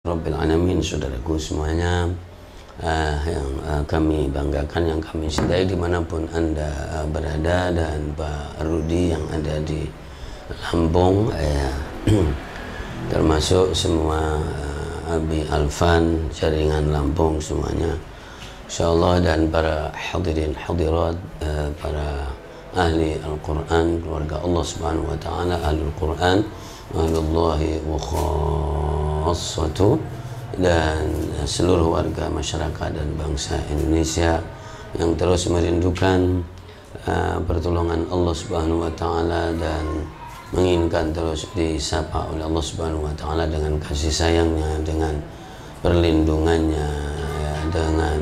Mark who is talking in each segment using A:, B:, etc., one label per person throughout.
A: Rabbil Alamin, saudaraku semuanya yang kami banggakan, yang kami cintai dimanapun Anda berada, dan Pak Rudi yang ada di Lampung, termasuk semua Abi Alfan jaringan Lampung semuanya, insyaallah, dan para hadirin hadirat, para ahli Al-Quran, keluarga Allah Subhanahu wa Ta'ala, ahlul Quran, ahlullahi wa khassatu, dan seluruh warga masyarakat dan bangsa Indonesia yang terus merindukan pertolongan Allah Subhanahu wa Ta'ala dan menginginkan terus disapa oleh Allah Subhanahu wa Ta'ala dengan kasih sayangnya, dengan perlindungannya, ya, dengan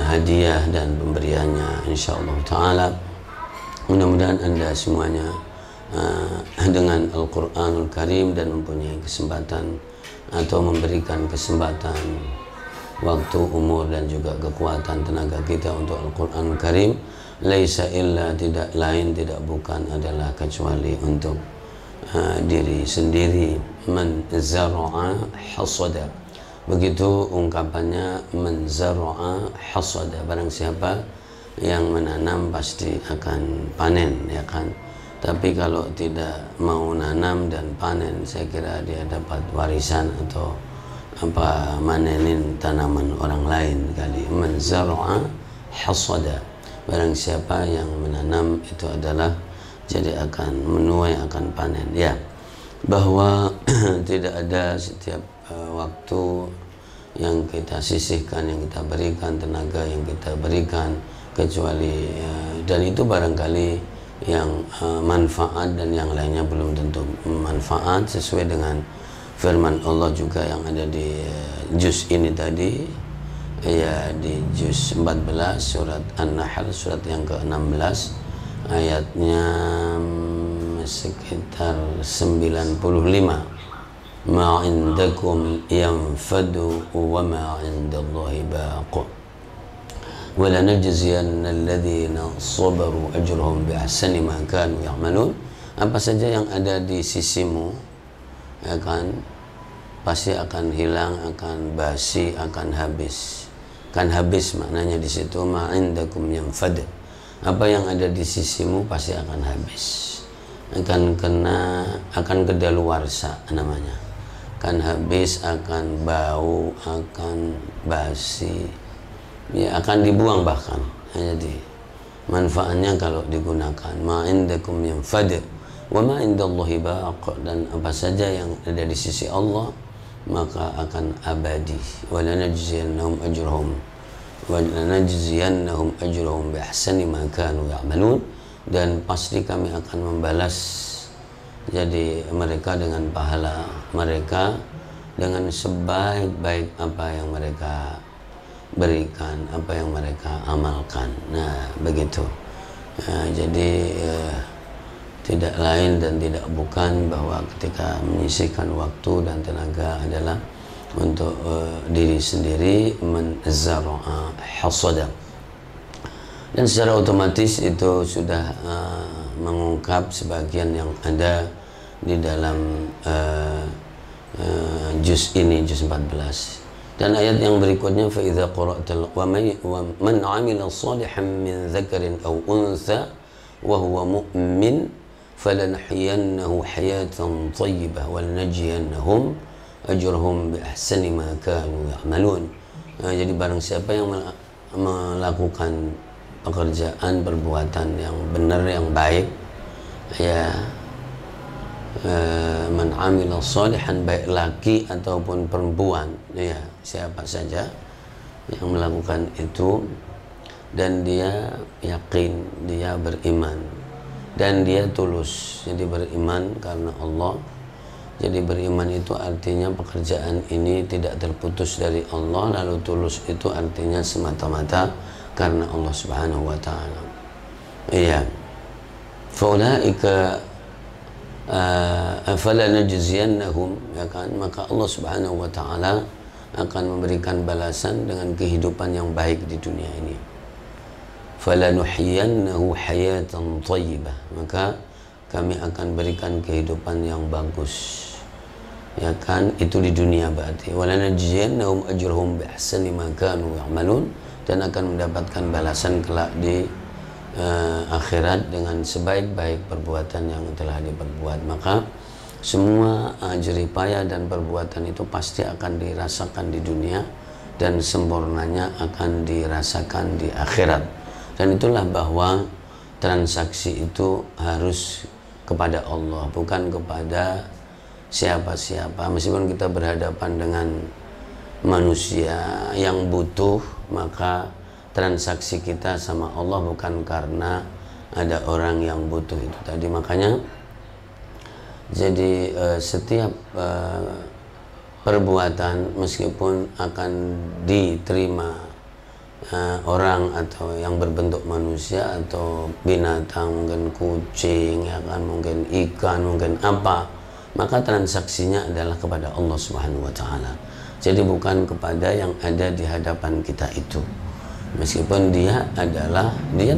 A: hadiah dan pemberiannya, insyaallah ta'ala. Mudah-mudahan Anda semuanya dengan Al-Quranul Karim dan mempunyai kesempatan atau memberikan kesempatan waktu, umur, dan juga kekuatan tenaga kita untuk Al-Quranul Karim. Laisa illa, tidak lain tidak bukan adalah kecuali untuk diri sendiri. Man zara'a hasada, begitu ungkapannya, man zara'a hasada, barang siapa yang menanam pasti akan panen, ya kan. Tapi kalau tidak mau nanam dan panen, saya kira dia dapat warisan atau manenin tanaman orang lain kali. Man zara'a hasada, barang siapa yang menanam itu adalah jadi akan menuai, akan panen, ya. Bahwa tidak ada setiap waktu yang kita sisihkan, yang kita berikan, tenaga yang kita berikan, kecuali dan itu barangkali yang manfaat, dan yang lainnya belum tentu manfaat, sesuai dengan firman Allah juga yang ada di juz ini tadi, ya, di juz 14 surat An-Nahl, surat yang ke-16, ayatnya sekitar 95. Ma indakum yanfadu wa ma indallahi baqi wa lanajziyanna alladhina sabaru ajrahum bi ahsani ma kanu ya'malun. Apa saja yang ada di sisimu, ya kan, pasti akan hilang, akan basi, akan habis. Kan habis maknanya di situ, ma indakum yanfad. Apa yang ada di sisimu pasti akan habis. Akan kedaluarsa namanya. Akan habis, akan bau, akan basi, ya, akan dibuang bahkan. Jadi manfaatnya kalau digunakan, ma indakum yanfad wa ma indallahi baq, dan apa saja yang ada di sisi Allah maka akan abadi. Wa lanajziyannahum ajrahum bi ahsani ma kanu ya'malun, dan pasti kami akan membalas jadi mereka dengan pahala mereka dengan sebaik-baik apa yang mereka berikan, apa yang mereka amalkan. Nah, begitu. Jadi tidak lain dan tidak bukan bahwa ketika menyisihkan waktu dan tenaga adalah untuk diri sendiri, man zara'a hasada. Dan secara otomatis itu sudah mengungkap sebagian yang ada di dalam juz ini, juz 14. Dan ayat yang berikutnya, fa idza qara'tal wa man 'amila shalihan min dzakarin aw untha wa huwa mu'min falanahyiyannahu hayatan thayyibah wa lanajziyannahum ajrahum bi ahsani ma kanu ya'malun. Jadi barang siapa yang melakukan pekerjaan, perbuatan yang benar, yang baik, ya, man amila shalihan, baik laki ataupun perempuan, ya, siapa saja yang melakukan itu, dan dia yakin, dia beriman, dan dia tulus. Jadi beriman karena Allah. Jadi beriman itu artinya pekerjaan ini tidak terputus dari Allah, lalu tulus itu artinya semata-mata karena Allah Subhanahu wa Ta'ala. Iya. Faulaika falanajziyannahum, ya kan, maka Allah Subhanahu wa Ta'ala akan memberikan balasan dengan kehidupan yang baik di dunia ini. Falanuhyiyannahu hayatan thayyibah, maka kami akan berikan kehidupan yang bagus. ya kan, itu di dunia berarti. Walanajziyannahum ajrahum bi ahsani ma kanu ya'malun, dan akan mendapatkan balasan kelak di akhirat dengan sebaik-baik perbuatan yang telah diperbuat. Maka semua jerih payah dan perbuatan itu pasti akan dirasakan di dunia, dan sempurnanya akan dirasakan di akhirat. Dan itulah bahwa transaksi itu harus kepada Allah, bukan kepada siapa-siapa. Meskipun kita berhadapan dengan manusia yang butuh, maka transaksi kita sama Allah bukan karena ada orang yang butuh itu tadi. Makanya jadi setiap perbuatan meskipun akan diterima orang atau yang berbentuk manusia atau binatang, mungkin kucing, ya kan, mungkin ikan, mungkin apa, maka transaksinya adalah kepada Allah Subhanahu wa taala. Jadi bukan kepada yang ada di hadapan kita itu. Meskipun dia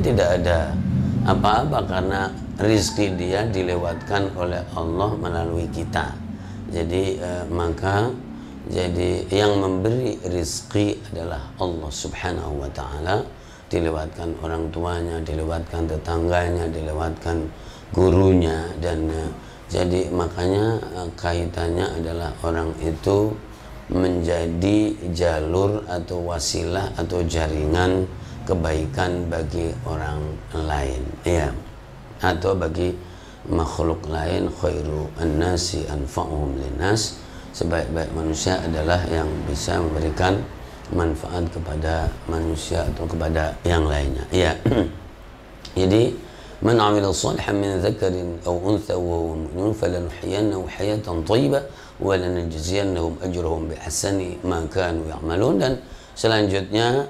A: tidak ada apa-apa karena rizki dia dilewatkan oleh Allah melalui kita. Jadi maka yang memberi rizki adalah Allah Subhanahu wa ta'ala, dilewatkan orang tuanya, dilewatkan tetangganya, dilewatkan gurunya, dan jadi makanya kaitannya adalah orang itu menjadi jalur atau wasilah atau jaringan kebaikan bagi orang lain, ya, atau bagi makhluk lain. Khairu an-nasi anfa'uhum linnas, sebaik-baik manusia adalah yang bisa memberikan manfaat kepada manusia atau kepada yang lainnya, ya. Jadi man 'amila shalihan min dzakarin aw untha wa huwa mu'minun falanuhyiyannahu hayatan thayyibah wa lanajziyannahum ajrahum biahsani ma kanu ya'malun. Dan selanjutnya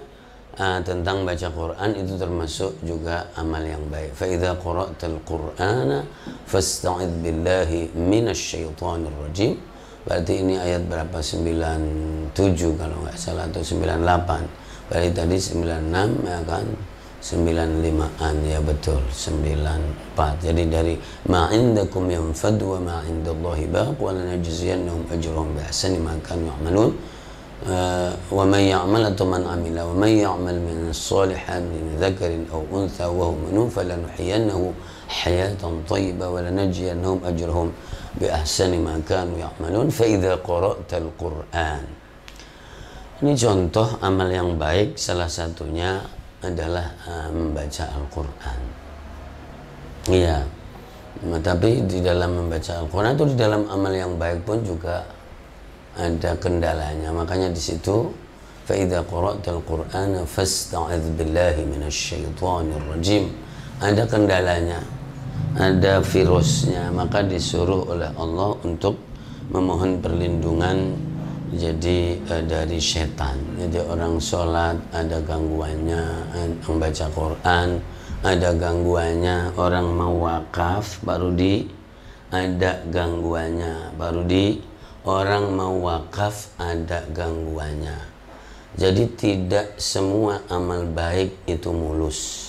A: tentang baca Quran itu termasuk juga amal yang baik. Fa idza qara'tal qur'ana fasta'idz billahi minasyaitonir rajim. Berarti ini ayat berapa? 97 kalau nggak salah, atau 98. Berarti tadi 96, ya kan? 95an, ya betul, 94. Jadi dari ma indakum yanfad wa ma indallahi baq wa lanajziyannahum ajrahum bi ahsani ma kanu ya'malun. Wa man ya'mal atau man amila wa man ya'mal min shalihan min dzakarin aw untha wa huwa mu'min falanuhyiyannahu hayatan thayyibah wa lanajziyannahum ajrahum bi ahsani ma kanu ya'malun fa idza qara'tal qur'an. Ini contoh amal yang baik, salah satunya adalah membaca Al-Quran. Iya, tapi di dalam membaca Al-Quran atau di dalam amal yang baik pun juga ada kendalanya. Makanya di situ fa idza qara'tal qur'ana fasta'idz billahi minasyaitonir rajim. Ada kendalanya, ada virusnya, maka disuruh oleh Allah untuk memohon perlindungan jadi dari setan. Jadi orang sholat ada gangguannya, membaca Quran ada gangguannya, orang mau wakaf baru ada gangguannya, orang mau wakaf ada gangguannya. Jadi tidak semua amal baik itu mulus.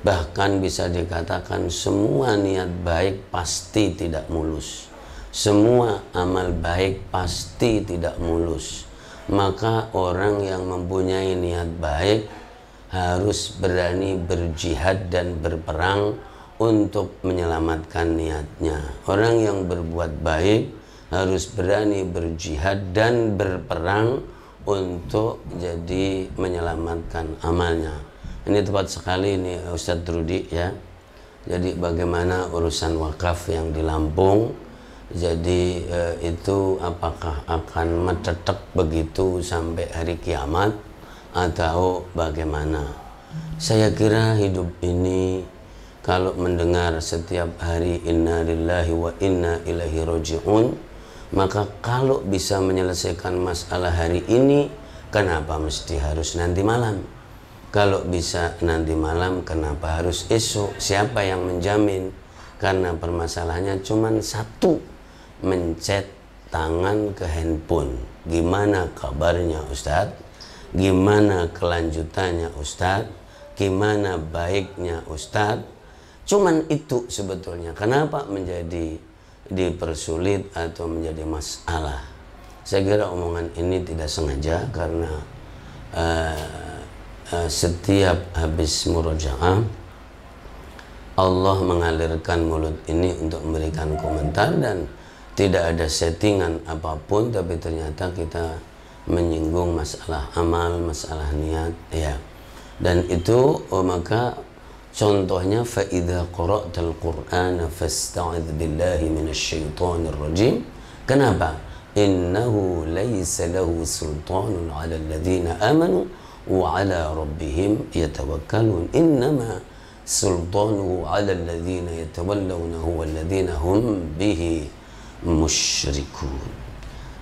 A: Bahkan bisa dikatakan semua niat baik pasti tidak mulus. Semua amal baik pasti tidak mulus. Maka orang yang mempunyai niat baik harus berani berjihad dan berperang untuk menyelamatkan niatnya. Orang yang berbuat baik harus berani berjihad dan berperang untuk jadi menyelamatkan amalnya. Ini tepat sekali ini Ustadz Rudi, ya. Jadi bagaimana urusan wakaf yang di Lampung. Jadi itu apakah akan mencetek begitu sampai hari kiamat atau bagaimana? Saya kira hidup ini kalau mendengar setiap hari inna lillahi wa inna ilaihi raji'un, maka kalau bisa menyelesaikan masalah hari ini, kenapa mesti harus nanti malam? Kalau bisa nanti malam, kenapa harus esok? Siapa yang menjamin? Karena permasalahannya cuma satu, mencet tangan ke handphone. Gimana kabarnya Ustadz? Gimana kelanjutannya Ustadz? Gimana baiknya Ustadz? Cuman itu sebetulnya. Kenapa menjadi dipersulit atau menjadi masalah. Saya kira omongan ini tidak sengaja karena setiap habis murojaah Allah mengalirkan mulut ini untuk memberikan komentar dan tidak ada settingan apapun, tapi ternyata kita menyinggung masalah amal, masalah niat, ya. Dan itu maka contohnya fa idza qara'tal qur'ana fasta'idz billahi minasyaitonir rajim. Kenapa? Innahu laysa lahu sultanun 'alal ladzina amanu wa 'ala rabbihim yatawakkalun. Innama sultanuhu 'alal ladzina yatawallawnahu wal ladzina hum bihi musyrikun.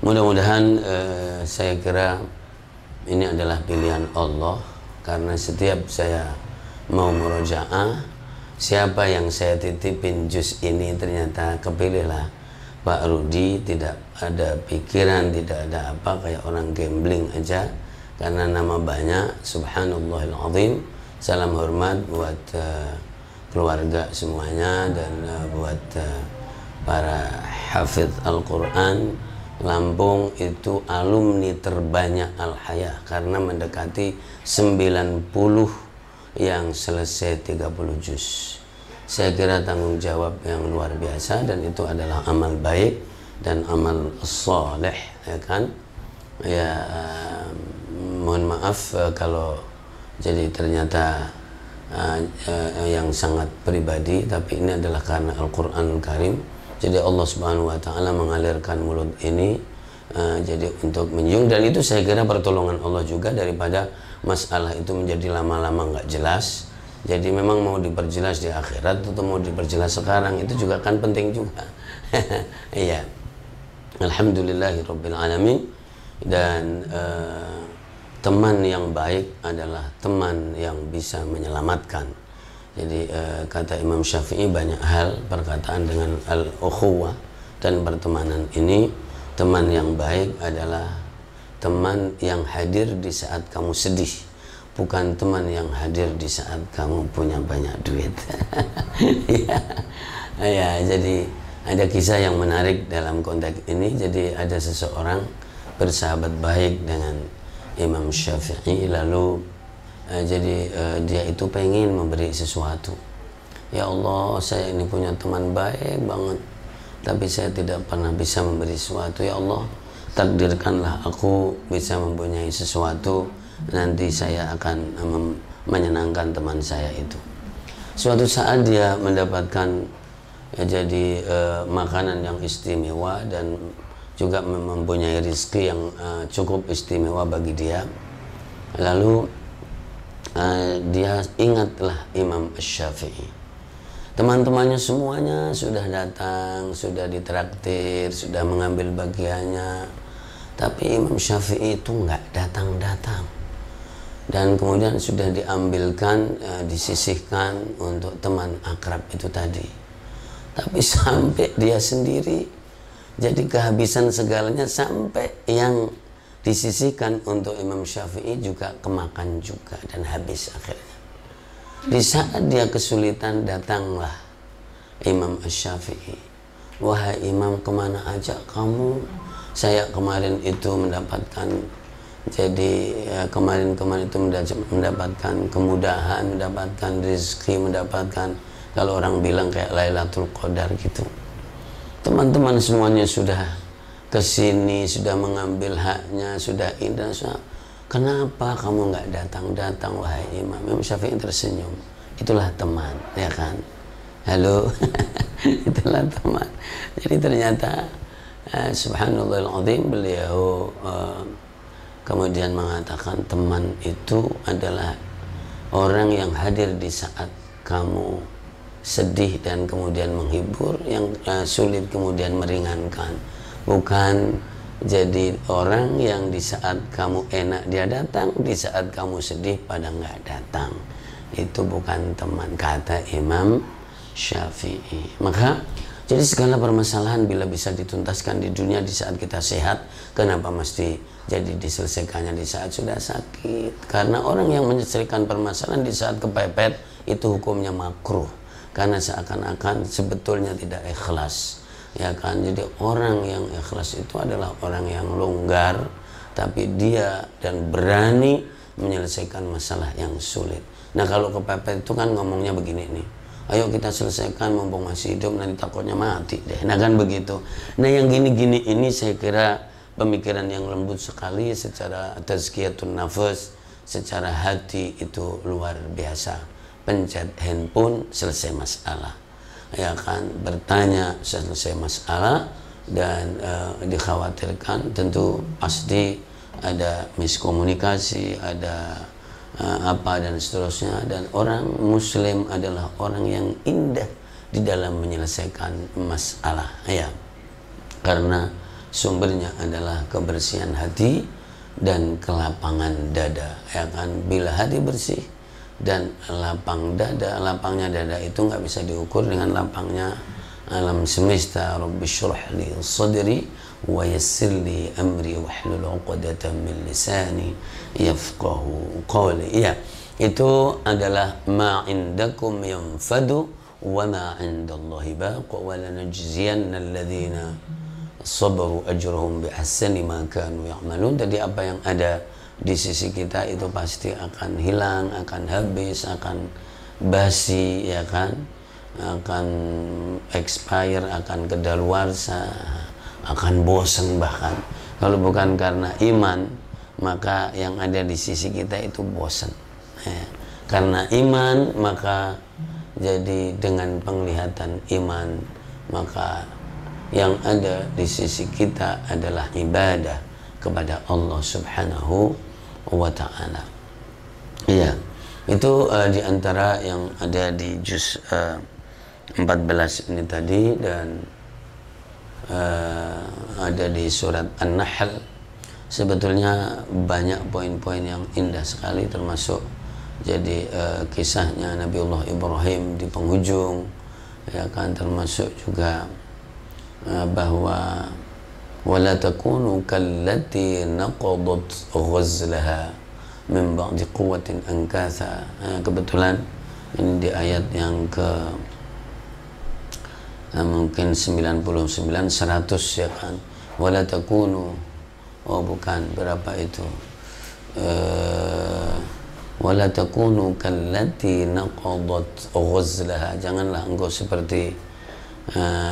A: Mudah-mudahan saya kira ini adalah pilihan Allah, karena setiap saya mau murojaah, siapa yang saya titipin juz ini ternyata kepilihlah Pak Rudi, tidak ada pikiran, tidak ada apa, kayak orang gambling aja karena nama banyak. Subhanallahil azim. Salam hormat buat keluarga semuanya dan buat para hafidz Al-Quran. Lampung itu alumni terbanyak Al-Hayah karena mendekati 90 yang selesai 30 juz. Saya kira tanggung jawab yang luar biasa dan itu adalah amal baik dan amal saleh, ya kan? Ya, mohon maaf kalau jadi ternyata yang sangat pribadi, tapi ini adalah karena Al-Quranul Karim. Jadi Allah Subhanahu wa Ta'ala mengalirkan mulut ini jadi untuk menyinggung, dan itu saya kira pertolongan Allah juga daripada masalah itu menjadi lama-lama nggak jelas. Jadi memang mau diperjelas di akhirat atau mau diperjelas sekarang itu juga kan penting juga. Iya. Alhamdulillahirabbil alamin. Dan teman yang baik adalah teman yang bisa menyelamatkan. Jadi kata Imam Syafi'i, banyak hal perkataan dengan al-ukhuwah dan pertemanan ini. Teman yang baik adalah teman yang hadir di saat kamu sedih, bukan teman yang hadir di saat kamu punya banyak duit. Ya, jadi ada kisah yang menarik dalam konteks ini. Jadi ada seseorang bersahabat baik dengan Imam Syafi'i, lalu dia itu pengen memberi sesuatu. Ya Allah, saya ini punya teman baik banget, tapi saya tidak pernah bisa memberi sesuatu. Ya Allah, takdirkanlah aku bisa mempunyai sesuatu, nanti saya akan menyenangkan teman saya itu. Suatu saat dia mendapatkan makanan yang istimewa dan juga mempunyai rezeki yang cukup istimewa bagi dia. Lalu dia ingatlah Imam Syafi'i. Teman-temannya semuanya sudah datang, sudah ditraktir, sudah mengambil bagiannya, tapi Imam Syafi'i itu nggak datang-datang. Dan kemudian sudah diambilkan, disisihkan untuk teman akrab itu tadi. Tapi sampai dia sendiri, jadi kehabisan segalanya, sampai yang disisihkan untuk Imam Syafi'i juga kemakan juga dan habis akhirnya. Di saat dia kesulitan, datanglah Imam Syafi'i. Wahai Imam, kemana aja kamu? Saya kemarin itu mendapatkan, kemarin itu mendapatkan kemudahan, mendapatkan rezeki, mendapatkan, kalau orang bilang kayak Lailatul Qadar gitu. Teman-teman semuanya sudah kesini, sudah mengambil haknya, sudah indah. Kenapa kamu nggak datang-datang wahai Imam? Imam Syafi'i tersenyum. Itulah teman, ya kan? Halo. Itulah teman. Jadi ternyata subhanallahil azim, beliau kemudian mengatakan teman itu adalah orang yang hadir di saat kamu sedih dan kemudian menghibur, yang sulit kemudian meringankan. Bukan jadi orang yang di saat kamu enak dia datang, di saat kamu sedih pada nggak datang. Itu bukan teman, kata Imam Syafi'i. Maka jadi segala permasalahan bila bisa dituntaskan di dunia di saat kita sehat, kenapa mesti jadi diselesaikannya di saat sudah sakit? Karena orang yang menyelesaikan permasalahan di saat kepepet itu hukumnya makruh, karena seakan-akan sebetulnya tidak ikhlas. ya kan. Jadi orang yang ikhlas itu adalah orang yang longgar tapi dia dan berani menyelesaikan masalah yang sulit. Nah kalau kepepet itu kan ngomongnya begini nih, ayo kita selesaikan mumpung masih hidup, nanti takutnya mati deh. Nah kan begitu. Nah yang gini-gini ini saya kira pemikiran yang lembut sekali secara tazkiyatun nafas, secara hati itu luar biasa. Pencet handphone selesai masalah, ya kan, bertanya selesai masalah, dan dikhawatirkan tentu pasti ada miskomunikasi, ada apa dan seterusnya. Dan orang muslim adalah orang yang indah di dalam menyelesaikan masalah, ya, karena sumbernya adalah kebersihan hati dan kelapangan dada, ya kan. Bila hati bersih dan lapang dada, lapangnya dada itu nggak bisa diukur dengan lapangnya alam semesta. Rabbi shrah li sadri wa yassir li amri wahlul 'uqdatam min lisani yafqahu qawli. Ya, itu adalah ma indakum yanfadu wa ma indallahi baq wa lanajziyanna alladhina sabaru ajrahum bi ahsani ma kanu ya'malun. Jadi apa yang ada di sisi kita itu pasti akan hilang, akan habis, akan basi, ya kan, akan expire, akan kedaluarsa, akan bosan. Bahkan kalau bukan karena iman, maka yang ada di sisi kita itu bosan, ya. Karena iman maka jadi dengan penglihatan iman, maka yang ada di sisi kita adalah ibadah kepada Allah Subhanahu wa ta'ala. Iya, itu di antara yang ada di juz 14 ini tadi, dan ada di surat An-Nahl. Sebetulnya banyak poin-poin yang indah sekali, termasuk jadi kisahnya Nabiullah Ibrahim di penghujung, ya kan, termasuk juga bahwa wala takunu kallati naqadat ghazlaha min ba'di quwwatin ankatha. Kebetulan ini di ayat yang ke mungkin 99 100, ya kan. Wala takunu, oh bukan, berapa itu, wala takunu kallati naqadat ghazlaha, janganlah engkau seperti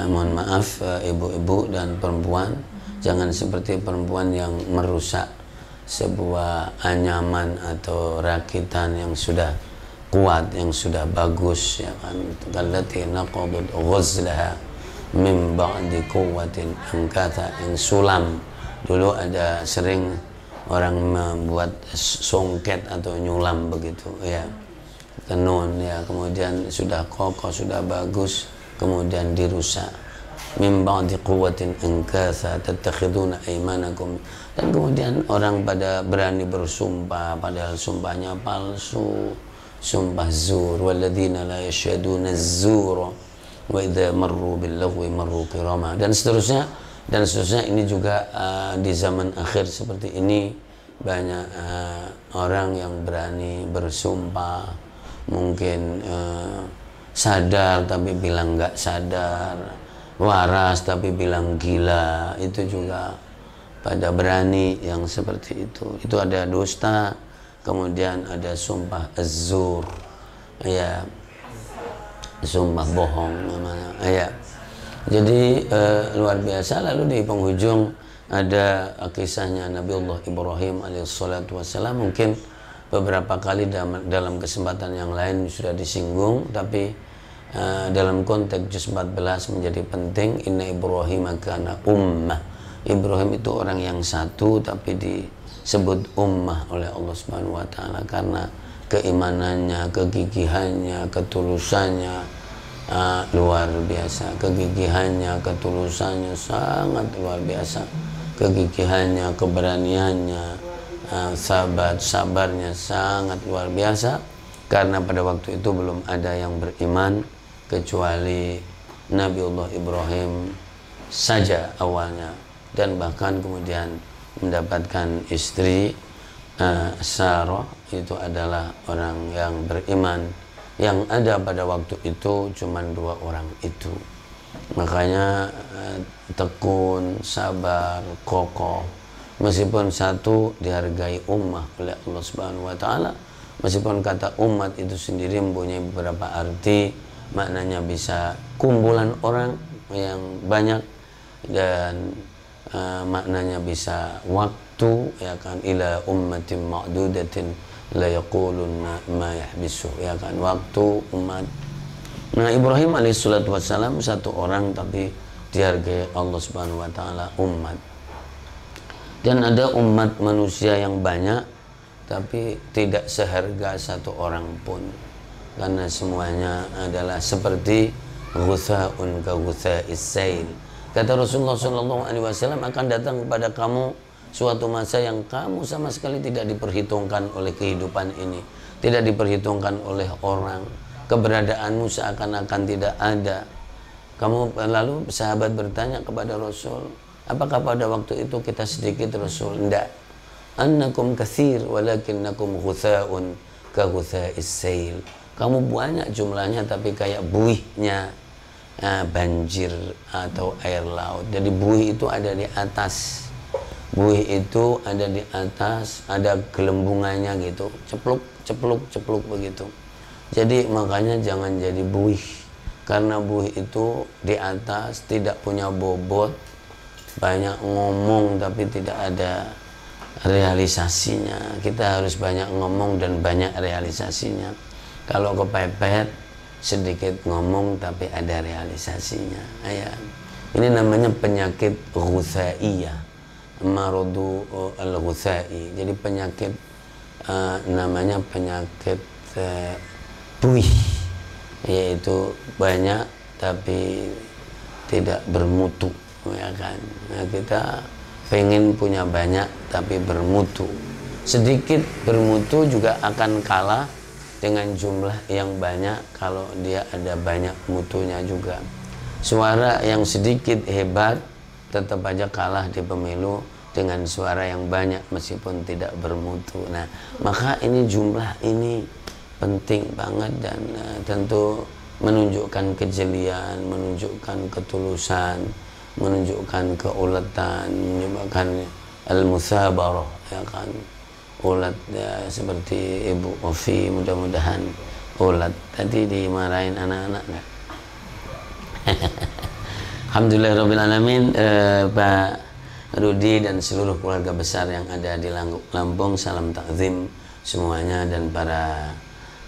A: mohon maaf ibu-ibu dan perempuan, jangan seperti perempuan yang merusak sebuah anyaman atau rakitan yang sudah kuat, yang sudah bagus, ya kan. Kallati naqadat ghazlaha min ba'di quwwatin ankatha, yang sulam. Dulu ada sering orang membuat songket atau nyulam begitu, ya, tenun, ya, kemudian sudah kokoh, sudah bagus, kemudian dirusak. Min ba'di quwwatin ankatha tattakhiduna aymanakum, dan kemudian orang pada berani bersumpah padahal sumpahnya palsu, sumpah zur. Walladzina la yashhaduna az-zura wa idza marru bil lagwi marru kirama, dan seterusnya dan seterusnya. Ini juga di zaman akhir seperti ini banyak orang yang berani bersumpah, mungkin sadar tapi bilang nggak sadar, waras tapi bilang gila. Itu juga pada berani yang seperti itu. Itu ada dusta, kemudian ada sumpah az-zur, ya, sumpah bohong namanya, ya. Jadi luar biasa. Lalu di penghujung ada kisahnya Nabiullah Ibrahim alaihissalatu wassalam. Mungkin beberapa kali dalam kesempatan yang lain sudah disinggung, tapi dalam konteks juz 14 menjadi penting. Inna Ibrahim kana ummah, Ibrahim itu orang yang satu, tapi disebut ummah oleh Allah Subhanahu wa ta'ala karena keimanannya, kegigihannya, ketulusannya luar biasa. Kegigihannya, ketulusannya sangat luar biasa. Kegigihannya, keberaniannya, sabarnya sangat luar biasa. Karena pada waktu itu belum ada yang beriman kecuali Nabiullah Ibrahim saja awalnya, dan bahkan kemudian mendapatkan istri Sarah, itu adalah orang yang beriman. Yang ada pada waktu itu cuma 2 orang itu, Makanya tekun, sabar, kokoh. Meskipun satu dihargai ummah oleh Allah Subhanahu wa taala, meskipun kata umat itu sendiri mempunyai beberapa arti, maknanya bisa kumpulan orang yang banyak, dan maknanya bisa waktu, ya kan, ila ummatin ma'dudatin la yaquluna ma yahbisu, ya kan, waktu umat. Nah, Ibrahim alaihissalatu wassalam satu orang tapi dihargai Allah Subhanahu wa taala umat. Dan ada umat manusia yang banyak tapi tidak seharga satu orang pun, karena semuanya adalah seperti ghutha'un ka ghutha'is sail. Kata Rasulullah SAW, akan datang kepada kamu suatu masa yang kamu sama sekali tidak diperhitungkan oleh kehidupan ini, tidak diperhitungkan oleh orang, keberadaanmu seakan-akan tidak ada. Lalu sahabat bertanya kepada Rasul, apakah pada waktu itu kita sedikit? Rasul, enggak. Annakum katsir walakinnakum ghutha'un ka ghutha'is sail. Kamu banyak jumlahnya tapi kayak buihnya banjir atau air laut. Jadi buih itu ada di atas. Buih itu ada di atas, ada gelembungannya gitu. Cepluk, cepluk, cepluk begitu. Jadi makanya jangan jadi buih. Karena buih itu di atas tidak punya bobot, banyak ngomong tapi tidak ada realisasinya. Kita harus banyak ngomong dan banyak realisasinya. Kalau kepepet, sedikit ngomong tapi ada realisasinya. Ya. Ini namanya penyakit ghutha'iyah, maradu al-ghutha'i. Jadi penyakit namanya penyakit buih, yaitu banyak tapi tidak bermutu, ya kan. Nah, kita pengen punya banyak tapi bermutu. Sedikit bermutu juga akan kalah dengan jumlah yang banyak kalau dia ada banyak mutunya juga. Suara yang sedikit hebat tetap aja kalah di pemilu dengan suara yang banyak meskipun tidak bermutu. Nah, maka ini jumlah ini penting banget, dan tentu menunjukkan kejelian, menunjukkan ketulusan, menunjukkan keuletan, menunjukkan al-muthabarah, ya kan, ulat, ya, seperti Ibu Ovi, mudah-mudahan ulat. Tadi dimarahin anak-anak nggak? Alhamdulillahirrabbilalamin. Pak Rudi dan seluruh keluarga besar yang ada di Lampung, salam takzim semuanya, dan para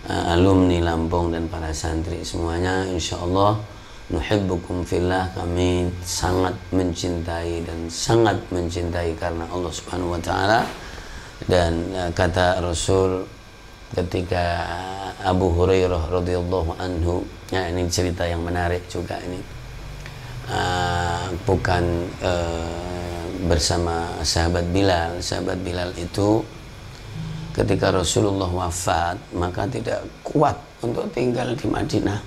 A: alumni Lampung dan para santri semuanya. Insyaallah nuhibbukum fillah, kami sangat mencintai dan sangat mencintai karena Allah Subhanahu wa taala. Dan kata Rasul ketika Abu Hurairah radhiyallahu anhu, ya, ini cerita yang menarik juga ini, bukan bersama sahabat Bilal. Sahabat Bilal itu ketika Rasulullah wafat, maka tidak kuat untuk tinggal di Madinah,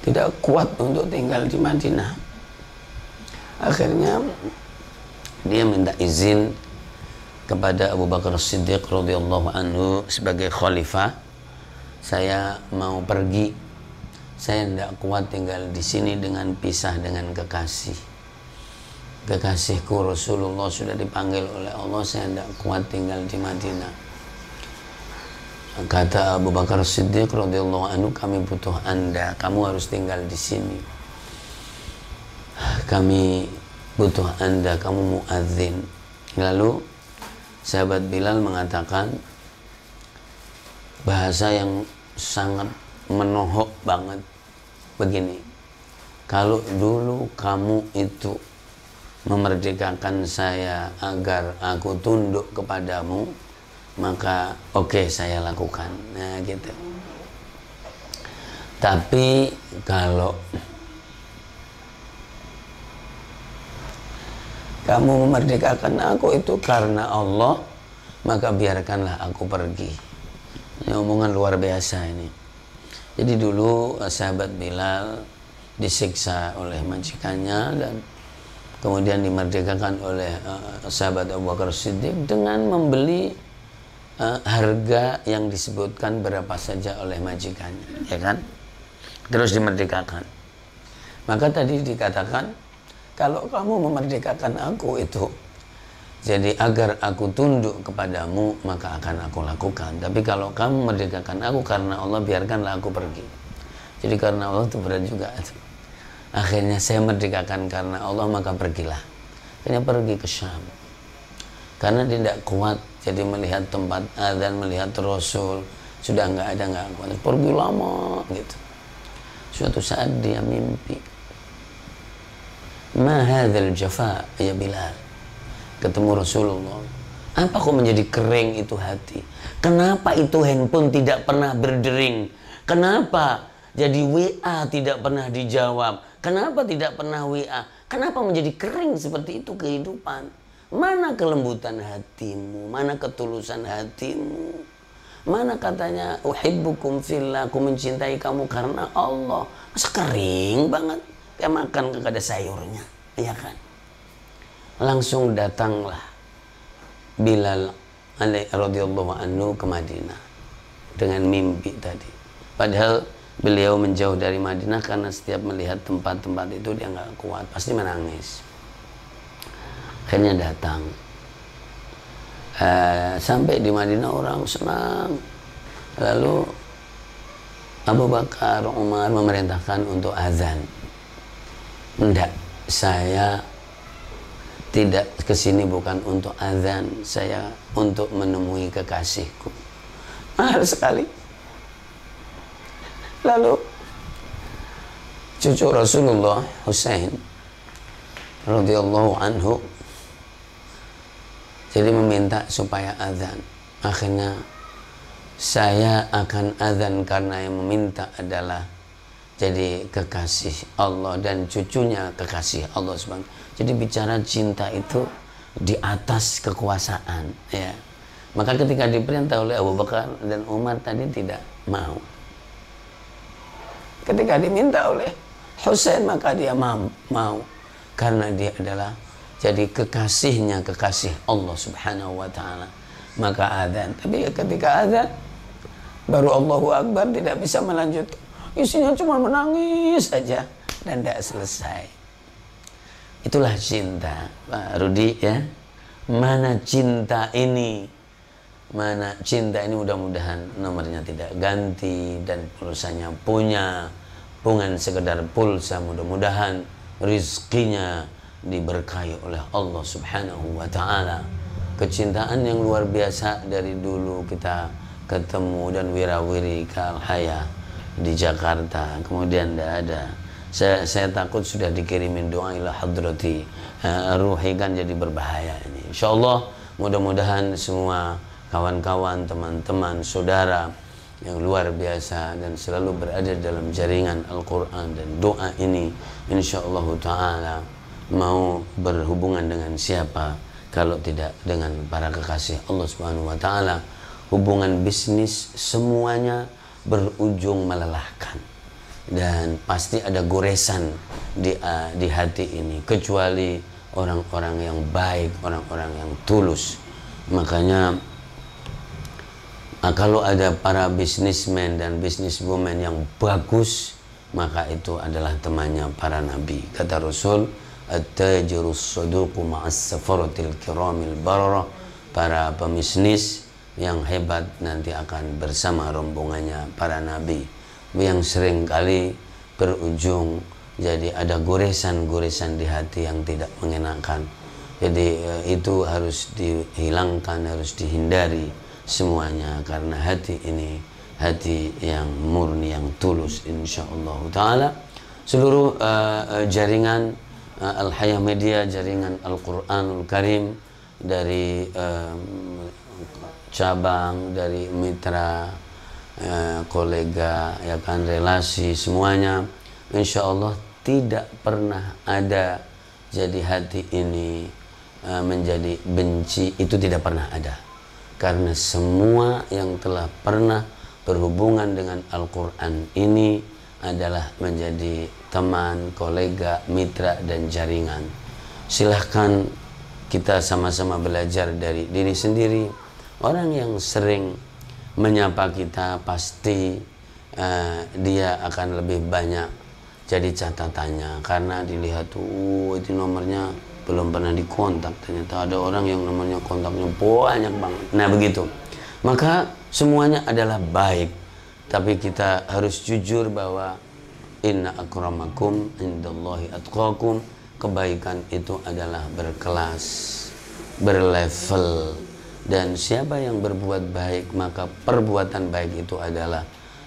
A: tidak kuat untuk tinggal di Madinah. Akhirnya dia minta izin kepada Abu Bakar Siddiq radhiyallahu anhu sebagai khalifah, saya mau pergi, saya tidak kuat tinggal di sini dengan pisah dengan kekasihku Rasulullah sudah dipanggil oleh Allah, saya tidak kuat tinggal di Madinah. Kata Abu Bakar Siddiq radhiyallahu anhu, kami butuh Anda, kamu harus tinggal di sini. Kami butuh Anda, kamu muadzin. Lalu sahabat Bilal mengatakan bahasa yang sangat menohok banget begini, kalau dulu kamu itu memerdekakan saya agar aku tunduk kepadamu, maka oke, saya lakukan. Nah gitu. Tapi kalau kamu memerdekakan aku itu karena Allah, maka biarkanlah aku pergi. Ini omongan luar biasa ini. Jadi dulu sahabat Bilal disiksa oleh majikannya dan kemudian dimerdekakan oleh sahabat Abu Bakar Siddiq dengan membeli harga yang disebutkan berapa saja oleh majikannya, ya kan? Terus dimerdekakan. Maka tadi dikatakan, kalau kamu memerdekakan aku itu, jadi agar aku tunduk kepadamu, maka akan aku lakukan. Tapi kalau kamu memerdekakan aku karena Allah, biarkanlah aku pergi. Jadi karena Allah itu berat juga. Akhirnya saya merdekakan karena Allah, maka pergilah. Akhirnya pergi ke Syam. Karena tidak kuat, jadi melihat tempat adzan, melihat Rasul, sudah nggak kuat. Pergi lama gitu. Suatu saat dia mimpi. Ma hadzal jafa ya Bilal. Ketemu Rasulullah. Apa kok menjadi kering itu hati? Kenapa itu handphone tidak pernah berdering? Kenapa jadi WA tidak pernah dijawab? Kenapa tidak pernah WA? Kenapa menjadi kering seperti itu kehidupan? Mana kelembutan hatimu? Mana ketulusan hatimu? Mana katanya uhibbukum fillah, aku mencintai kamu karena Allah. Masa kering banget, kayak makan kagak ada sayurnya, ya kan? Langsung datanglah Bilal radhiyallahu anhu ke Madinah dengan mimpi tadi. Padahal beliau menjauh dari Madinah karena setiap melihat tempat-tempat itu dia nggak kuat, pasti menangis. Akhirnya datang. Sampai di Madinah orang senang. Lalu Abu Bakar, Umar memerintahkan untuk azan. Enggak, saya tidak kesini bukan untuk azan, saya untuk menemui kekasihku. Mahal sekali. Lalu cucu Rasulullah Husain radhiyallahu anhu jadi meminta supaya azan. Akhirnya saya akan azan karena yang meminta adalah jadi kekasih Allah dan cucunya kekasih Allah subhanahu. Jadi bicara cinta itu di atas kekuasaan, ya. Maka ketika diperintah oleh Abu Bakar dan Umar tadi tidak mau. Ketika diminta oleh Husain maka dia mau karena dia adalah jadi kekasihnya kekasih Allah subhanahu wa ta'ala. Maka azan. Tapi ketika azan baru Allahu Akbar, tidak bisa melanjutkan. Isinya cuma menangis saja dan tidak selesai. Itulah cinta, Pak Rudi, ya. Mana cinta ini? Mana cinta ini, mudah-mudahan nomornya tidak ganti dan pulsanya punya. Bukan sekedar pulsa, mudah-mudahan rizkinya diberkahi oleh Allah subhanahu wa ta'ala. Kecintaan yang luar biasa dari dulu kita ketemu dan wirawiri Al-Haya di Jakarta, kemudian tidak ada. Saya takut sudah dikirimin doa ila hadrati ruhi, kan jadi berbahaya ini. Insyaallah mudah-mudahan semua kawan-kawan, teman-teman, saudara yang luar biasa dan selalu berada dalam jaringan Al-Quran dan doa ini, insyaallah ta'ala mau berhubungan dengan siapa kalau tidak dengan para kekasih Allah subhanahu wa ta'ala. Hubungan bisnis semuanya berujung melelahkan dan pasti ada goresan di hati ini, kecuali orang-orang yang baik, orang-orang yang tulus. Makanya kalau ada para bisnismen dan bisniswoman yang bagus, maka itu adalah temannya para nabi. Kata Rasul, at-tajirus saduqu ma'as safaratil kiramil bararah. Para pembisnis yang hebat nanti akan bersama rombongannya para nabi, yang sering kali berujung jadi ada goresan-goresan di hati yang tidak mengenakan. Jadi itu harus dihilangkan, harus dihindari semuanya, karena hati ini hati yang murni, yang tulus, insyaallah ta'ala. Seluruh jaringan Al-Haya Media, jaringan Al-Quranul Karim, dari cabang, dari mitra, kolega, ya kan, relasi, semuanya insyaallah tidak pernah ada jadi hati ini menjadi benci, itu tidak pernah ada. Karena semua yang telah pernah berhubungan dengan Al-Quran ini adalah menjadi teman, kolega, mitra, dan jaringan. Silahkan kita sama-sama belajar dari diri sendiri. Orang yang sering menyapa kita pasti dia akan lebih banyak jadi catatannya, karena dilihat tuh itu nomornya belum pernah dikontak, ternyata ada orang yang nomornya kontaknya banyak banget. Nah begitu, maka semuanya adalah baik, tapi kita harus jujur bahwa inna akramakum indallahi atqakum, kebaikan itu adalah berkelas, berlevel, dan siapa yang berbuat baik maka perbuatan baik itu adalah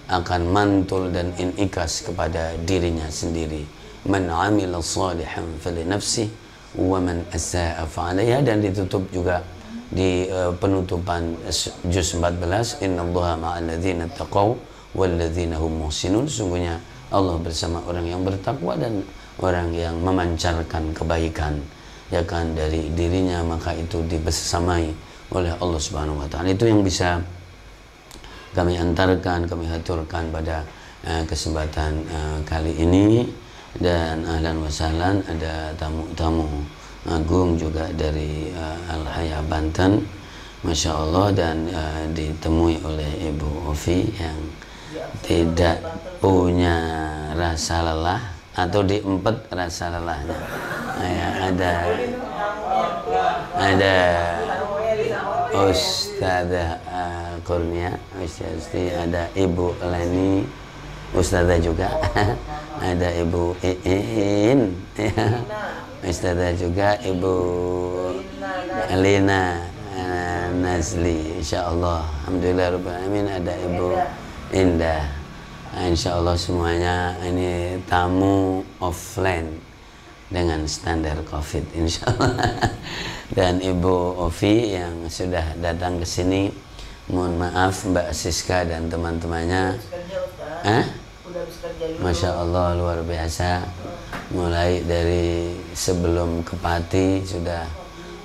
A: akan mantul dan inikas kepada dirinya sendiri. Man amila salihan falinafsih wa man asaa fa'alaiha, dan ditutup juga di penutupan juz 14, innallaha ma'al ladzina taqaw wal ladzina hum muhsinun, sungguhnya Allah bersama orang yang bertakwa dan orang yang memancarkan kebaikan ya kan dari dirinya, maka itu dibersamai oleh Allah Subhanahu wa taala. Itu yang bisa kami antarkan, kami haturkan pada kesempatan kali ini. Dan ahlan wa sahlan, ada tamu-tamu agung juga dari Al-Haya Banten, Masya Allah, dan ditemui oleh Ibu Ofi yang tidak punya rasa lelah atau diempet rasa lelahnya. Ada Ustazah Kurnia, ada Ibu Leni, Ustazah juga, ada Ibu Iin, Ustazah juga Ibu Lina Nazli, insyaallah, alhamdulillah rabbil alamin, ada Ibu Indah, insyaallah semuanya ini tamu offline dengan standar COVID insyaallah. Dan Ibu Ovi yang sudah datang ke sini, mohon maaf Mbak Siska dan teman-temannya. Masya Allah luar biasa. Mulai dari sebelum ke Pati sudah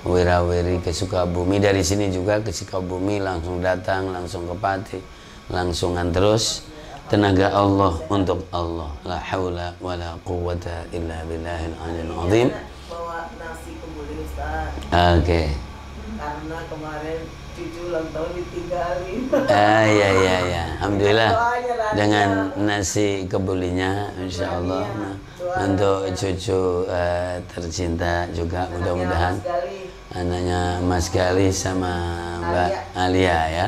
A: wirawiri ke Sukabumi, dari sini juga ke Sukabumi, langsung datang, langsung ke Pati, langsungan terus. Tenaga Allah untuk Allah, la haula wala quwwata illa billahil aliyil azim.
B: Bawa nasi kebuli Ustaz.
A: Oke.
B: Karena kemarin cucu ulang tahun ditinggalin.
A: Ya. Alhamdulillah dengan nasi kebulinya, insya Allah. Untuk cucu tercinta juga, mudah-mudahan anaknya Mas Gali sama Mbak Alia ya,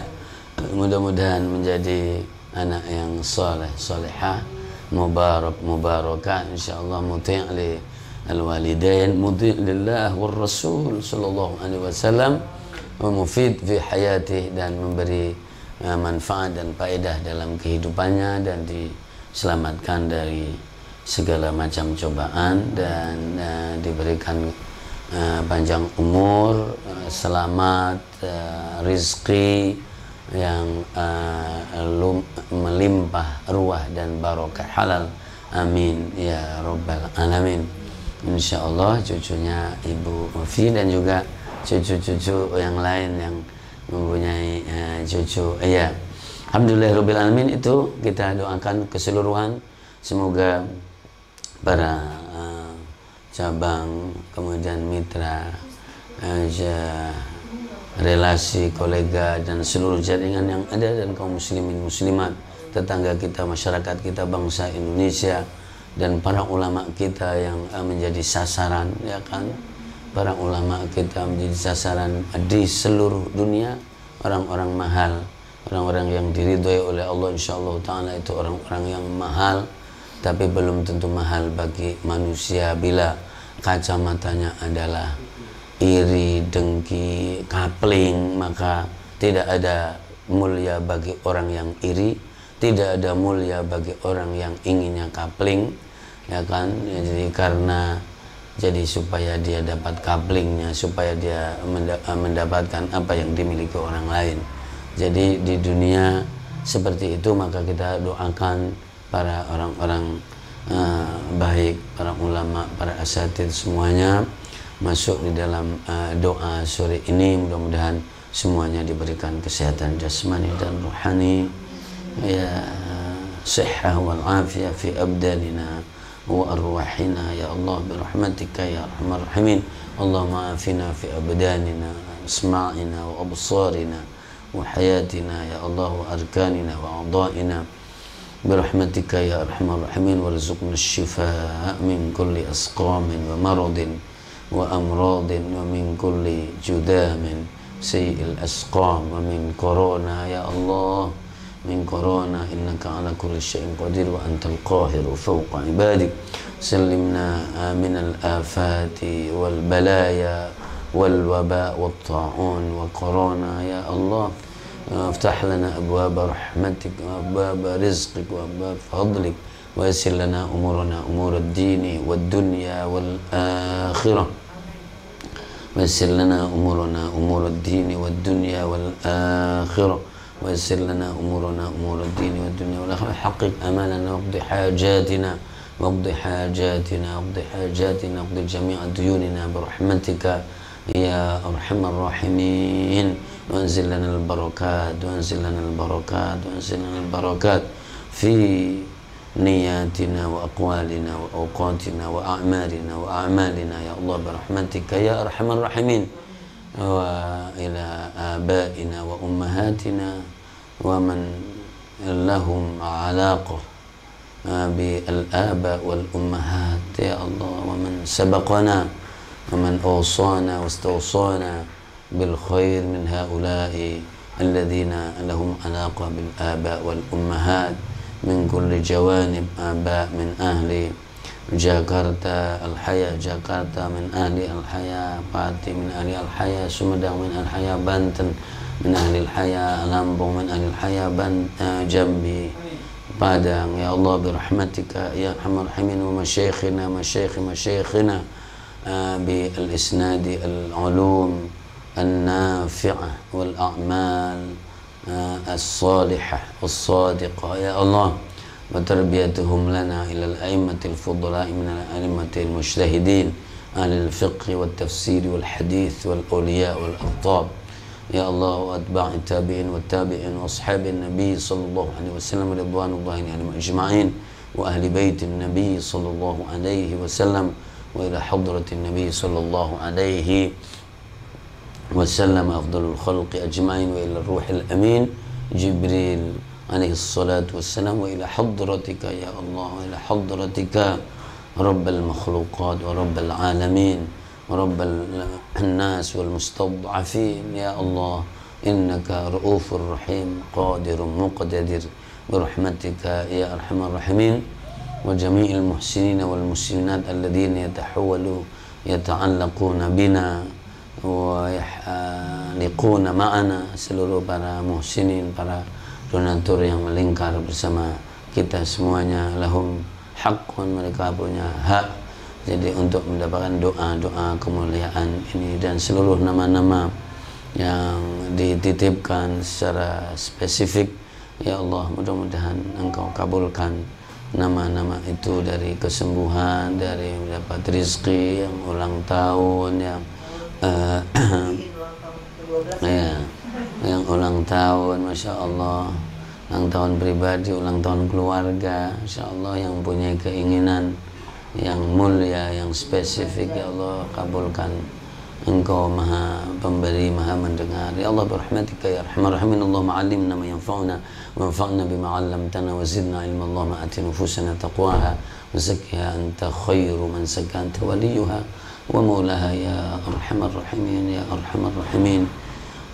A: mudah-mudahan menjadi anak yang soleh, solehah, mubarakah, insyaallah, muti' li al-walidain, muti' lillah wal rasul sallallahu alaihi wasallam, wa mufid fi hayatih, dan memberi manfaat dan faedah dalam kehidupannya, dan diselamatkan dari segala macam cobaan, dan diberikan panjang umur, selamat, rizki yang melimpah ruah dan barokah halal, amin ya rabbal alamin. Insyaallah cucunya Ibu Ovi dan juga cucu-cucu yang lain yang mempunyai cucu, ya alhamdulillah rabbil alamin. Itu kita doakan keseluruhan, semoga para cabang, kemudian mitra, relasi, kolega, dan seluruh jaringan yang ada, dan kaum muslimin muslimat, tetangga kita, masyarakat kita, bangsa Indonesia, dan para ulama kita yang menjadi sasaran, ya kan, para ulama kita menjadi sasaran di seluruh dunia, orang-orang mahal, orang-orang yang diridhoi oleh Allah, insyaallah ta'ala itu orang-orang yang mahal, tapi belum tentu mahal bagi manusia bila kacamatanya adalah iri, dengki, kapling, maka tidak ada mulia bagi orang yang iri, tidak ada mulia bagi orang yang inginnya kapling, ya kan. Jadi karena supaya dia dapat kaplingnya, supaya dia mendapatkan apa yang dimiliki orang lain. Jadi di dunia seperti itu, maka kita doakan para orang-orang baik, para ulama, para asatidz semuanya masuk di dalam doa sore ini. Mudah-mudahan semuanya diberikan kesehatan jasmani dan rohani, ya sihah wal afiyah fi abdanina wa arwahina ya Allah birahmatika ya arhamar rahimin. Allahumma afina fi abdanina, asma'ina wa absarina wa hayatina ya Allah, wa arkanina wa a'dha'ina برحمتك يا أرحم الراحمين وارزقنا الشفاء من كل أسقام ومرض وأمراض ومن كل جذام سيء الأسقام ومن كورونا يا الله من كورونا إنك على كل شيء قدير وأنت القاهر فوق عبادك سلمنا من الآفات والبلايا والوباء والطاعون وكورونا يا الله افتح لنا أبواب رحمتك وأبواب رزقك وأبواب فضلك ويسر لنا أمورنا أمور الدين والدنيا والآخرة ويسر لنا أمورنا أمور الدين والدنيا والآخرة ويسر لنا أمورنا أمور الدين والدنيا والآخرة حقق أمالنا واقض حاجاتنا واقض حاجاتنا واقض حاجاتنا واقض جميع ديوننا برحمتك يا أرحم الراحمين وانزل لنا البركات وانزل لنا البركات وانزل لنا البركات في نياتنا وأقوالنا وأوقاتنا وأعمالنا يا الله برحمتك يا أرحم الراحمين وإلى آبائنا وأمهاتنا ومن لهم علاقة بالآباء والأمهات يا الله ومن سبقنا ومن أوصانا واستوصانا بالخير من هؤلاء الذين لهم علاقة بالآباء والأمهات من كل جوانب آباء من أهل جاكرتا الحياة جاكرتا من أهل الحياة باتي من أهل الحياة سمدang من أهل الحياة بانتن من أهل الحياة لامبong من أهل الحياة جنبي Padang ya Allah birahmatika ya arhamar rahimin wa masyayikhina masyayikhina بالإسناد العلوم النافعة والأعمال الصالحة الصادقة يا الله وتربيتهم لنا إلى الأئمة الفضلاء من الأئمة المجتهدين أهل الفقه والتفسير والحديث والأولياء والأخطاب يا الله وأتباع التابعين والتابعين وأصحاب النبي صلى الله عليه وسلم رضوان الله عليهم أجمعين وأهل بيت النبي صلى الله عليه وسلم وإلى حضرة النبي صلى الله عليه وسلم أفضل الخلق أجمعين وإلى الروح الأمين جبريل عليه الصلاة والسلام وإلى حضرتك يا الله وإلى حضرتك رب المخلوقات ورب العالمين ورب الناس والمستضعفين يا الله إنك رؤوف رحيم قادر مقتدر برحمتك يا أرحم الراحمين وجميع المحسنين والمسلمات الذين يتعلقون بنا ويحلقون معنا seluruh para muhsinin, para donatur yang melingkar bersama kita semuanya lahum haqqun, mereka punya hak jadi untuk mendapatkan doa-doa kemuliaan ini dan seluruh nama-nama yang dititipkan secara spesifik ya Allah mudah-mudahan Engkau kabulkan nama-nama itu dari kesembuhan, dari mendapat rezeki, yang ulang tahun, yang yang ulang tahun, masya Allah, ulang tahun pribadi, ulang tahun keluarga, masya Allah, yang punya keinginan yang mulia, yang spesifik, ya Allah kabulkan. Engkau maha pemberi, maha mendengar. Ya Allah berahmatika ya arhamar rahimin. Allahumma allimna ma yanfa'una wanfa'na bima 'allamtana wa zidna ilma. Allahumma ati nufusana taqwaha wa zakkiha anta khairu man zakka anta waliyuha wa maulaha ya arhamar rahimin ya arhamar rahimin.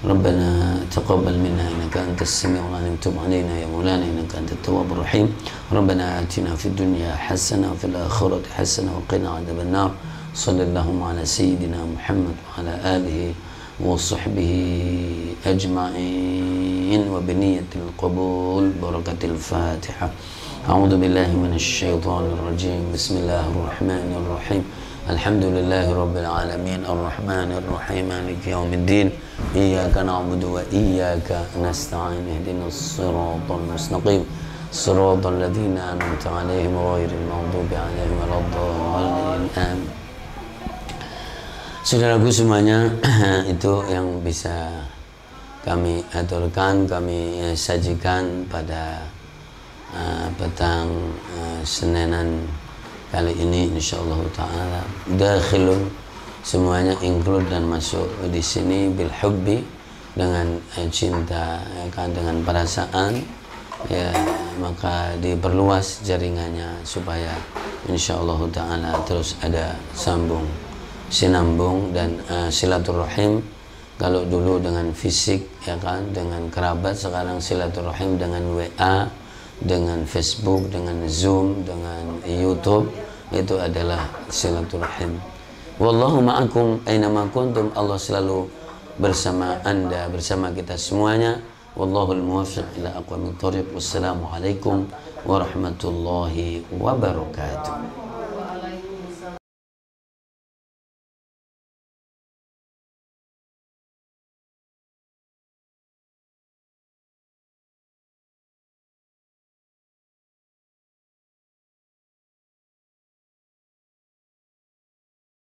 A: ربنا تقبل منا إنك أنت السميع العليم تب علينا يا مولانا إنك أنت التواب الرحيم ربنا آتنا في الدنيا حسنة وفي الآخرة حسنة وقنا عذاب النار صلى اللهم على سيدنا محمد وعلى آله وصحبه أجمعين وبنية القبول بركة الفاتحة أعوذ بالله من الشيطان الرجيم بسم الله الرحمن الرحيم الحمد لله رب العالمين الرحمن الرحيم مالك يوم الدين إياك نعبد وإياك نستعين اهدنا الصراط المستقيم صراط الذين أنعمت عليهم غير المغضوب عليهم ولا الضالين آمين. Saudaraku semuanya, itu yang bisa kami aturkan, kami sajikan pada petang Senenan kali ini insyaallah taala. Dakhilun, semuanya include dan masuk di sini bil hubbi, dengan cinta, ya kan, dengan perasaan ya, maka diperluas jaringannya supaya insyaallah taala terus ada sinambung dan silaturahim. Kalau dulu dengan fisik ya kan, dengan kerabat, sekarang silaturahim dengan WA, dengan Facebook, dengan Zoom, dengan YouTube, itu adalah silaturahim. Wallahu ma'akum ainama kuntum, Allah selalu bersama Anda, bersama kita semuanya. Wallahul muwaffiq ila aqwamit thoriq. Wassalamualaikum warahmatullahi wabarakatuh.